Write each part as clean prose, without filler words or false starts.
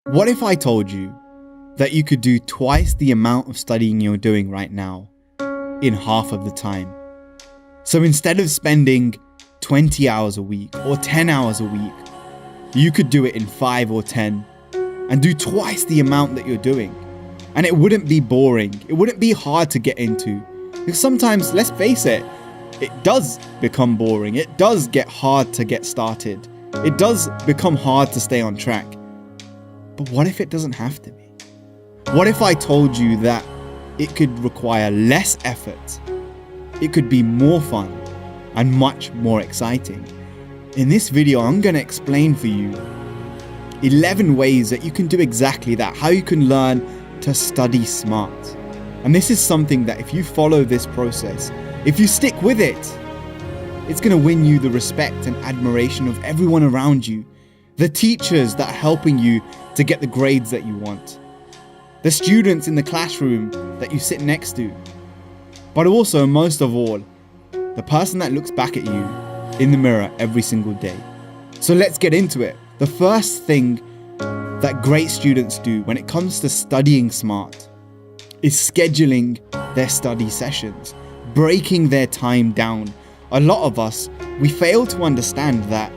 What if I told you that you could do twice the amount of studying you're doing right now in half of the time? So instead of spending 20 hours a week or 10 hours a week, you could do it in 5 or 10 and do twice the amount that you're doing. And it wouldn't be boring. It wouldn't be hard to get into. Because sometimes, let's face it, it does become boring. It does get hard to get started. It does become hard to stay on track. But what if it doesn't have to be? What if I told you that it could require less effort, it could be more fun, and much more exciting? In this video, I'm going to explain for you 11 ways that you can do exactly that, how you can learn to study smart. And this is something that if you follow this process, if you stick with it, it's going to win you the respect and admiration of everyone around you, the teachers that are helping you to get the grades that you want, the students in the classroom that you sit next to, but also, most of all, the person that looks back at you in the mirror every single day. So let's get into it. The first thing that great students do when it comes to studying smart is scheduling their study sessions, breaking their time down. A lot of us, we fail to understand that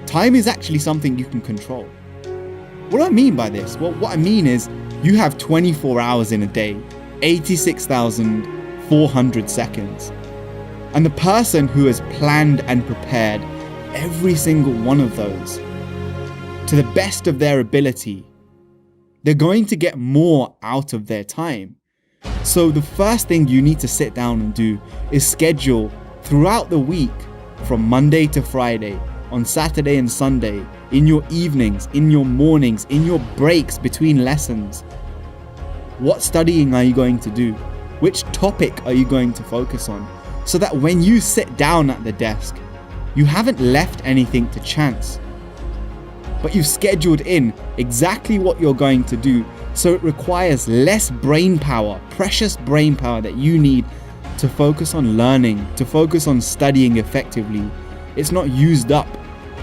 time is actually something you can control. What do I mean by this? Well, what I mean is you have 24 hours in a day, 86,400 seconds. And the person who has planned and prepared every single one of those to the best of their ability, they're going to get more out of their time. So the first thing you need to sit down and do is schedule throughout the week, from Monday to Friday, on Saturday and Sunday, in your evenings, in your mornings, in your breaks between lessons. What studying are you going to do? Which topic are you going to focus on? So that when you sit down at the desk, you haven't left anything to chance, but you've scheduled in exactly what you're going to do. So it requires less brain power, precious brain power that you need to focus on learning, to focus on studying effectively. It's not used up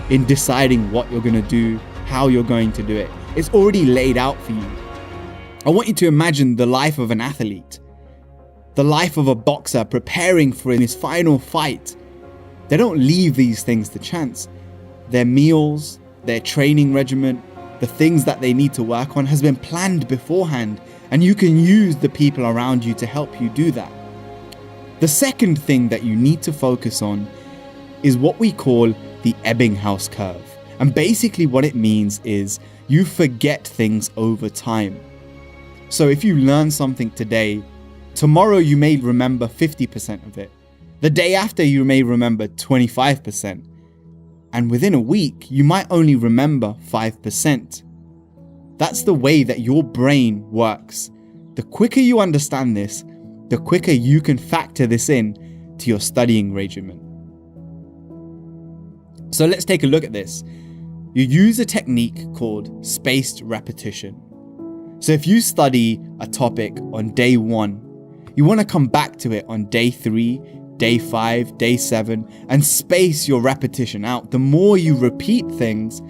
in deciding what you're going to do, how you're going to do it. It's already laid out for you. I want you to imagine the life of an athlete, the life of a boxer preparing for his final fight. They don't leave these things to chance. Their meals, their training regimen, the things that they need to work on has been planned beforehand, and you can use the people around you to help you do that. The second thing that you need to focus on is what we call the Ebbinghaus curve. And basically what it means is you forget things over time. So if you learn something today, tomorrow you may remember 50% of it. The day after you may remember 25%. And within a week, you might only remember 5%. That's the way that your brain works. The quicker you understand this, the quicker you can factor this in to your studying regimen. So let's take a look at this. You use a technique called spaced repetition. So if you study a topic on day 1, you want to come back to it on day 3, day 5, day 7, and space your repetition out. The more you repeat things,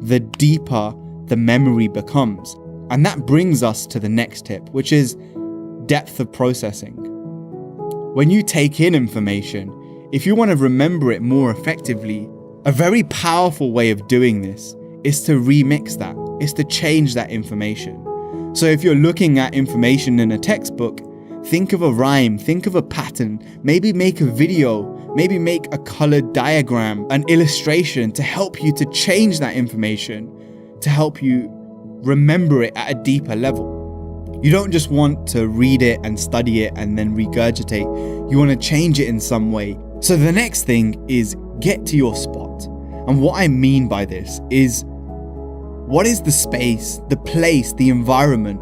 the deeper the memory becomes. And that brings us to the next tip, which is depth of processing. When you take in information, if you want to remember it more effectively, a very powerful way of doing this is to remix that, is to change that information. So if you're looking at information in a textbook, think of a rhyme, think of a pattern, maybe make a video, maybe make a colored diagram, an illustration to help you to change that information, to help you remember it at a deeper level. You don't just want to read it and study it and then regurgitate. You want to change it in some way. So the next thing is get to your spot. And what I mean by this is, what is the space, the place, the environment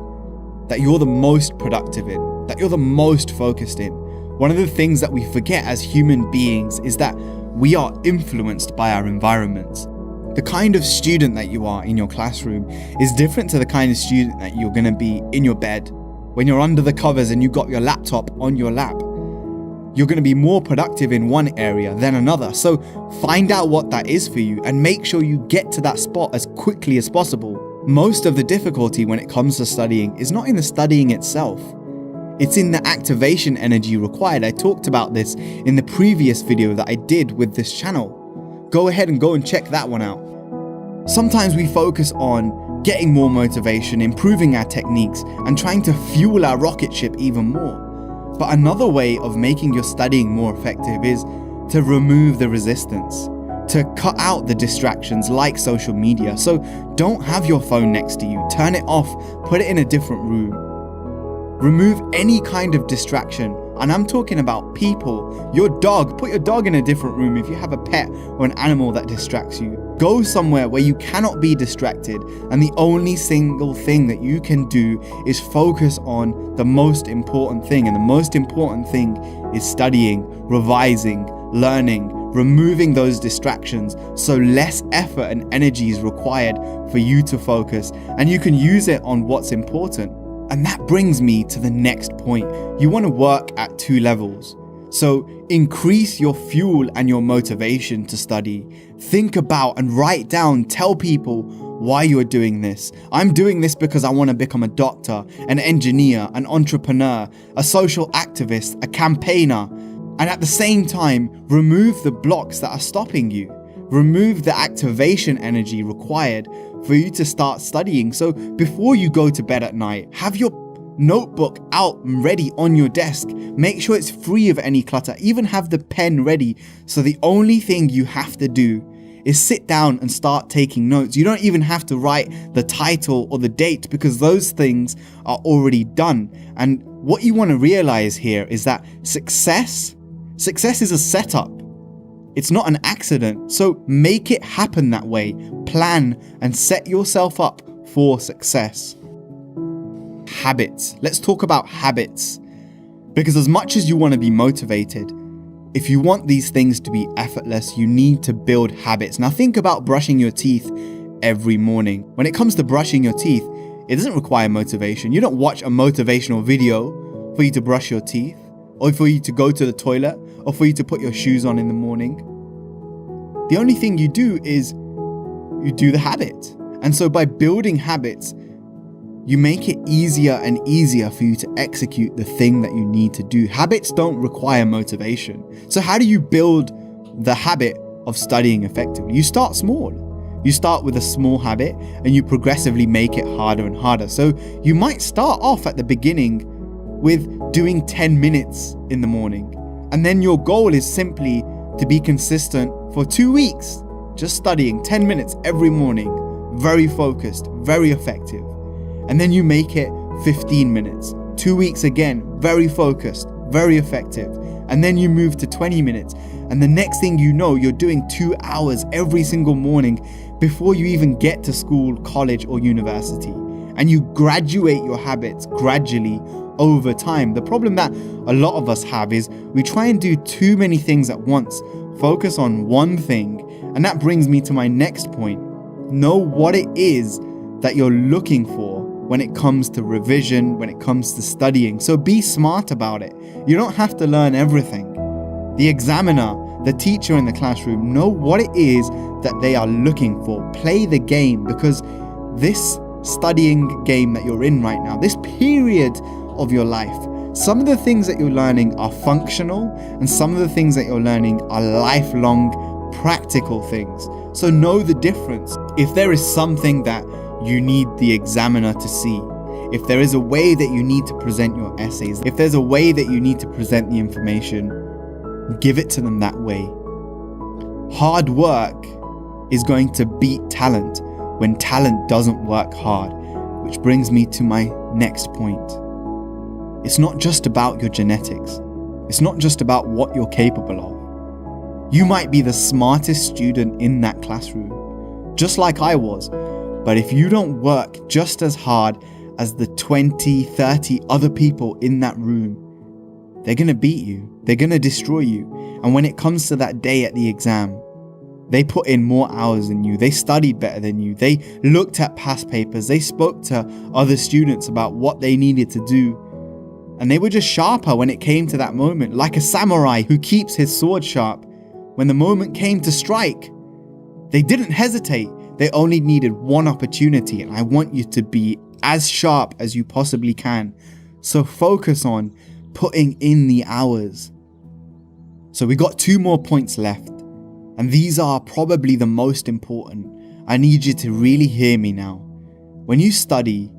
that you're the most productive in, that you're the most focused in? One of the things that we forget as human beings is that we are influenced by our environments. The kind of student that you are in your classroom is different to the kind of student that you're going to be in your bed. When you're under the covers and you've got your laptop on your lap, you're going to be more productive in one area than another. So find out what that is for you and make sure you get to that spot as quickly as possible. Most of the difficulty when it comes to studying is not in the studying itself. It's in the activation energy required. I talked about this in the previous video that I did with this channel. Go ahead and go and check that one out. Sometimes we focus on getting more motivation, improving our techniques, and trying to fuel our rocket ship even more. But another way of making your studying more effective is to remove the resistance, to cut out the distractions like social media. So don't have your phone next to you, turn it off, put it in a different room. Remove any kind of distraction, and I'm talking about people, your dog. Put your dog in a different room if you have a pet or an animal that distracts you. Go somewhere where you cannot be distracted, and the only single thing that you can do is focus on the most important thing, and the most important thing is studying, revising, learning, removing those distractions so less effort and energy is required for you to focus, and you can use it on what's important. And that brings me to the next point. You want to work at 2 levels. So increase your fuel and your motivation to study. Think about and write down, tell people why you're doing this. I'm doing this because I want to become a doctor, an engineer, an entrepreneur, a social activist, a campaigner. And at the same time, remove the blocks that are stopping you. Remove the activation energy required for you to start studying. So before you go to bed at night, have your notebook out and ready on your desk. Make sure it's free of any clutter. Even have the pen ready. So the only thing you have to do is sit down and start taking notes. You don't even have to write the title or the date because those things are already done. And what you want to realize here is that success is a setup. It's not an accident. So make it happen that way. Plan and set yourself up for success. Habits. Let's talk about habits. Because as much as you want to be motivated, if you want these things to be effortless, you need to build habits. Now think about brushing your teeth every morning. When it comes to brushing your teeth, it doesn't require motivation. You don't watch a motivational video for you to brush your teeth, or for you to go to the toilet, or for you to put your shoes on in the morning. The only thing you do is you do the habit. And so by building habits, you make it easier and easier for you to execute the thing that you need to do. Habits don't require motivation. So how do you build the habit of studying effectively? You start small. You start with a small habit and you progressively make it harder and harder. So you might start off at the beginning with doing 10 minutes in the morning. And then your goal is simply to be consistent for 2 weeks, just studying 10 minutes every morning, very focused, very effective. And then you make it 15 minutes, 2 weeks again, very focused, very effective. And then you move to 20 minutes. And the next thing you know, you're doing 2 hours every single morning before you even get to school, college, or university. And you graduate your habits gradually over time. The problem that a lot of us have is we try and do too many things at once, focus on one thing. And that brings me to my next point. Know what it is that you're looking for when it comes to revision, when it comes to studying. So be smart about it. You don't have to learn everything. The examiner, the teacher in the classroom, know what it is that they are looking for. Play the game, because this studying game that you're in right now, this period of your life, some of the things that you're learning are functional and some of the things that you're learning are lifelong practical things. So know the difference. If there is something that you need the examiner to see, if there is a way that you need to present your essays, if there's a way that you need to present the information, give it to them that way. Hard work is going to beat talent when talent doesn't work hard, which brings me to my next point. It's not just about your genetics. It's not just about what you're capable of. You might be the smartest student in that classroom, just like I was, but if you don't work just as hard as the 20, 30 other people in that room, they're going to beat you. They're going to destroy you. And when it comes to that day at the exam, they put in more hours than you. They studied better than you. They looked at past papers. They spoke to other students about what they needed to do. And they were just sharper when it came to that moment, like a samurai who keeps his sword sharp. When the moment came to strike, they didn't hesitate. They only needed one opportunity, and I want you to be as sharp as you possibly can. So focus on putting in the hours. So we got 2 more points left, and these are probably the most important. I need you to really hear me now. When you study,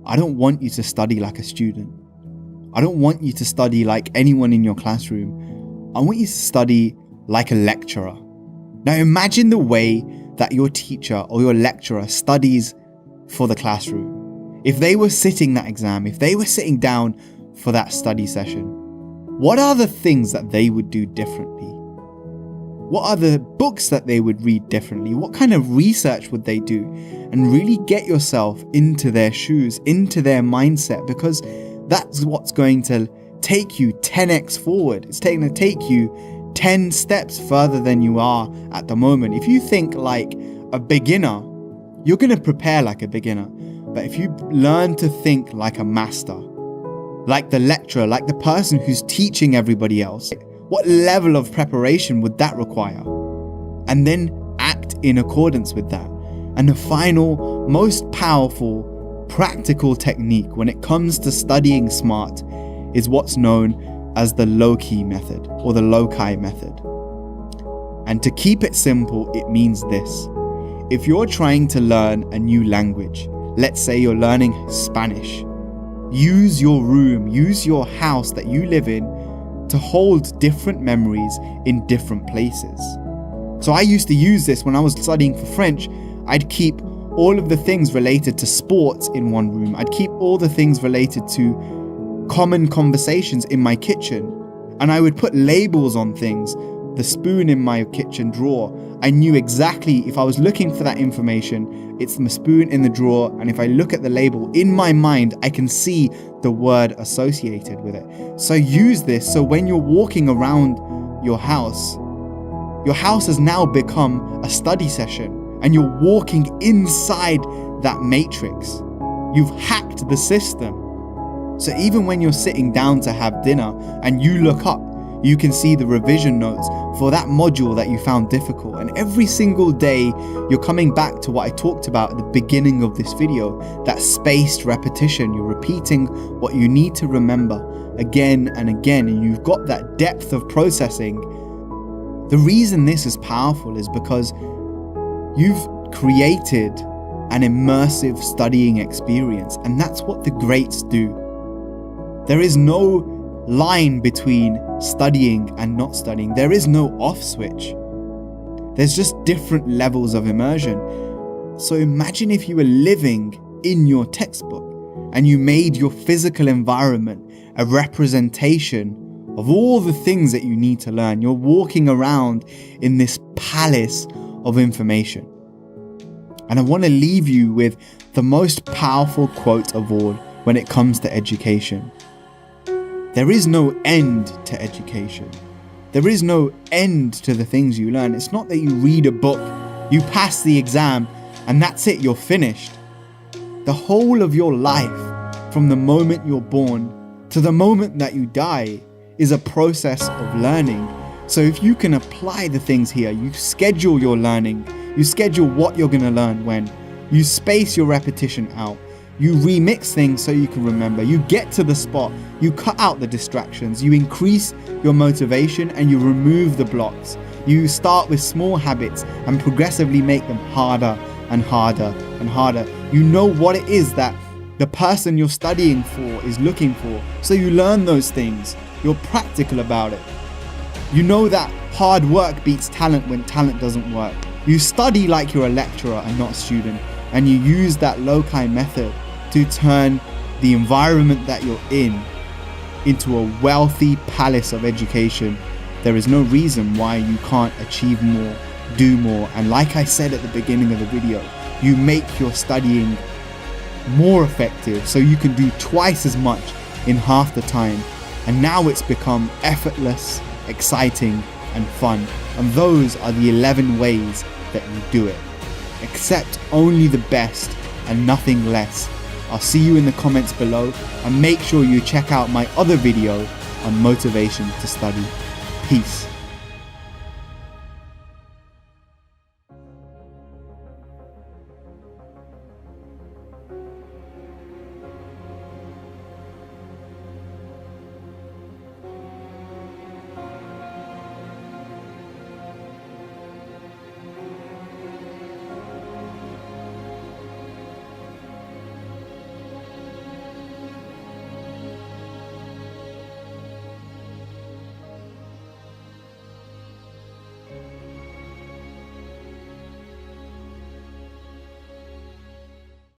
I don't want you to study like a student. I don't want you to study like anyone in your classroom. I want you to study like a lecturer. Now imagine the way that your teacher or your lecturer studies for the classroom. If they were sitting that exam, if they were sitting down for that study session, what are the things that they would do differently? What are the books that they would read differently? What kind of research would they do? And really get yourself into their shoes, into their mindset, because that's what's going to take you 10x forward. It's going to take you 10 steps further than you are at the moment. If you think like a beginner, you're going to prepare like a beginner. But if you learn to think like a master, like the lecturer, like the person who's teaching everybody else, what level of preparation would that require? And then act in accordance with that. And the final, most powerful, practical technique when it comes to studying smart is what's known as the low-key method or the loci method. And to keep it simple, it means this. If you're trying to learn a new language, let's say you're learning Spanish, use your room, use your house that you live in to hold different memories in different places. So I used to use this when I was studying for French. I'd keep all of the things related to sports in one room. I'd keep all the things related to common conversations in my kitchen. And I would put labels on things. The spoon in my kitchen drawer, I knew exactly if I was looking for that information, it's the spoon in the drawer, and if I look at the label in my mind, I can see the word associated with it. So use this so when you're walking around your house has now become a study session, and you're walking inside that matrix. You've hacked the system. So even when you're sitting down to have dinner and you look up, you can see the revision notes for that module that you found difficult. And every single day, you're coming back to what I talked about at the beginning of this video, that spaced repetition. You're repeating what you need to remember again and again, and you've got that depth of processing. The reason this is powerful is because you've created an immersive studying experience, and that's what the greats do. There is no line between studying and not studying. There is no off switch. There's just different levels of immersion. So imagine if you were living in your textbook and you made your physical environment a representation of all the things that you need to learn. You're walking around in this palace of information. And I want to leave you with the most powerful quote of all when it comes to education. There is no end to education. There is no end to the things you learn. It's not that you read a book, you pass the exam, and that's it, you're finished. The whole of your life, from the moment you're born to the moment that you die, is a process of learning. So if you can apply the things here, you schedule your learning, you schedule what you're going to learn when, you space your repetition out, you remix things so you can remember, you get to the spot, you cut out the distractions, you increase your motivation and you remove the blocks. You start with small habits and progressively make them harder and harder and harder. You know what it is that the person you're studying for is looking for, so you learn those things. You're practical about it. You know that hard work beats talent when talent doesn't work. You study like you're a lecturer and not a student, and you use that loci method to turn the environment that you're in into a wealthy palace of education. There is no reason why you can't achieve more, do more, and like I said at the beginning of the video, you make your studying more effective so you can do twice as much in half the time. And now it's become effortless, exciting, and fun. And those are the 11 ways that you do it. Accept only the best and nothing less. I'll see you in the comments below, and make sure you check out my other video on motivation to study. Peace.